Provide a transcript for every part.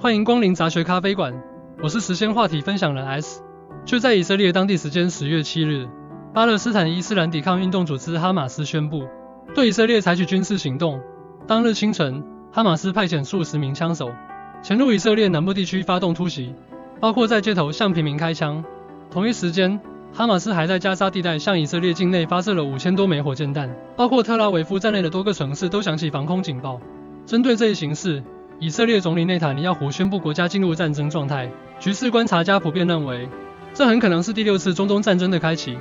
欢迎光临杂学咖啡馆，我是时间话题分享人 S。就在以色列当地时间10月7日，巴勒斯坦伊斯兰抵抗运动组织哈马斯宣布对以色列采取军事行动。当日清晨，哈马斯派遣数十名枪手潜入以色列南部地区发动突袭，包括在街头向平民开枪。同一时间，哈马斯还在加沙地带向以色列境内发射了5000多枚火箭弹，包括特拉维夫在内的多个城市都响起防空警报。针对这一形势，以色列总理内塔尼亚胡宣布国家进入战争状态。局势观察家普遍认为，这很可能是第6次中东战争的开启。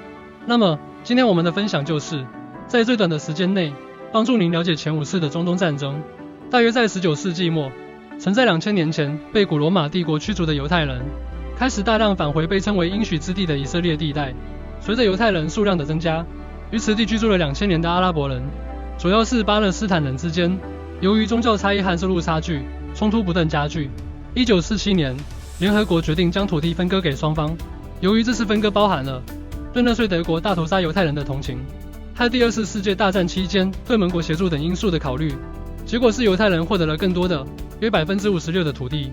那么，今天我们的分享就是在最短的时间内帮助您了解前5次的中东战争。大约在19世纪末，曾在2000年前被古罗马帝国驱逐的犹太人开始大量返回被称为应许之地的以色列地带。随着犹太人数量的增加，于此地居住了2000年的阿拉伯人，主要是巴勒斯坦人之间，由于宗教差异和收入差距，冲突不断加剧。1947年，联合国决定将土地分割给双方。由于这次分割包含了对纳粹德国大屠杀犹太人的同情，和第2次世界大战期间对盟国协助等因素的考虑，结果是犹太人获得了更多的约56%的土地。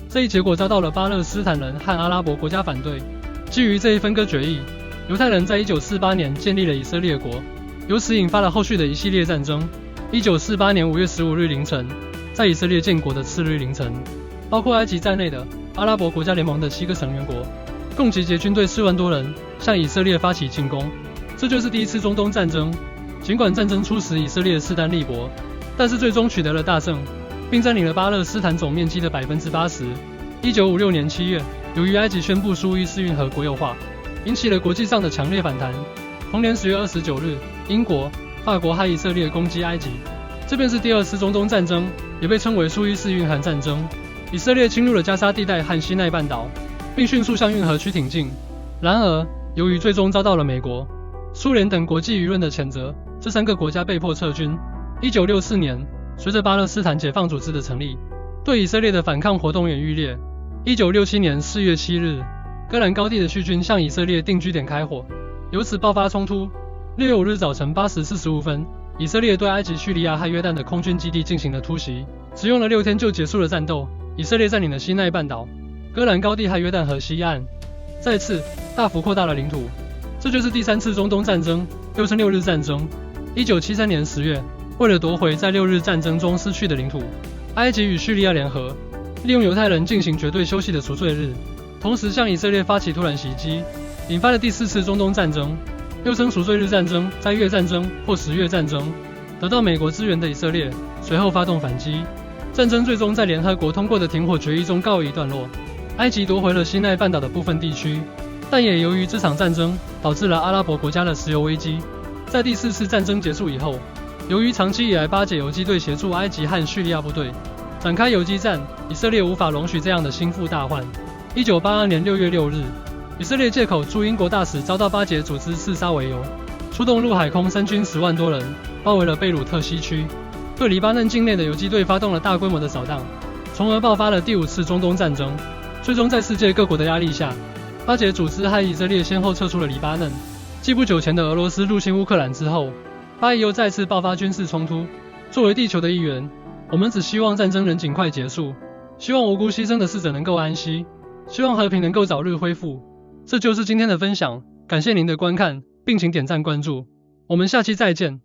这一结果遭到了巴勒斯坦人和阿拉伯国家反对。基于这一分割决议，犹太人在1948年建立了以色列国，由此引发了后续的一系列战争。1948年5月15日凌晨，在以色列建国的次日凌晨，包括埃及在内的阿拉伯国家联盟的7个成员国共集结军队4万多人向以色列发起进攻。这就是第1次中东战争。尽管战争初时以色列势单力薄，但是最终取得了大胜，并占领了巴勒斯坦总面积的80%。1956年7月，由于埃及宣布苏伊士运河国有化，引起了国际上的强烈反弹。同年10月29日，英国、法国和以色列攻击埃及，这便是第2次中东战争，也被称为苏伊士运河战争。以色列侵入了加沙地带和西奈半岛，并迅速向运河区挺进。然而，由于最终遭到了美国、苏联等国际舆论的谴责，这3个国家被迫撤军。1964年，随着巴勒斯坦解放组织的成立，对以色列的反抗活动也愈烈。1967年4月7日，戈兰高地的叙军向以色列定居点开火，由此爆发冲突。6月5日早晨8时45分，以色列对埃及、叙利亚和约旦的空军基地进行了突袭，只用了6天就结束了战斗。以色列占领了西奈半岛、戈兰高地和约旦河西岸，再次大幅扩大了领土。这就是第3次中东战争，又称6日战争。1973年10月，为了夺回在6日战争中失去的领土，埃及与叙利亚联合，利用犹太人进行绝对休息的赎罪日，同时向以色列发起突然袭击，引发了第4次中东战争，又称赎罪日战争、斋月战争或10月战争。得到美国支援的以色列随后发动反击，战争最终在联合国通过的停火决议中告一段落。埃及夺回了西奈半岛的部分地区，但也由于这场战争导致了阿拉伯国家的石油危机。在第4次战争结束以后，由于长期以来巴解游击队协助埃及和叙利亚部队展开游击战，以色列无法容许这样的心腹大患。1982年6月6日，以色列借口驻英国大使遭到巴解组织刺杀为由，出动陆海空三军10万多人，包围了贝鲁特西区，对黎巴嫩境内的游击队发动了大规模的扫荡，从而爆发了第5次中东战争。最终在世界各国的压力下，巴解组织和以色列先后撤出了黎巴嫩。继不久前的俄罗斯入侵乌克兰之后，巴以又再次爆发军事冲突。作为地球的一员，我们只希望战争能尽快结束，希望无辜牺牲的逝者能够安息，希望和平能够早日恢复。这就是今天的分享，感谢您的观看，并请点赞关注，我们下期再见。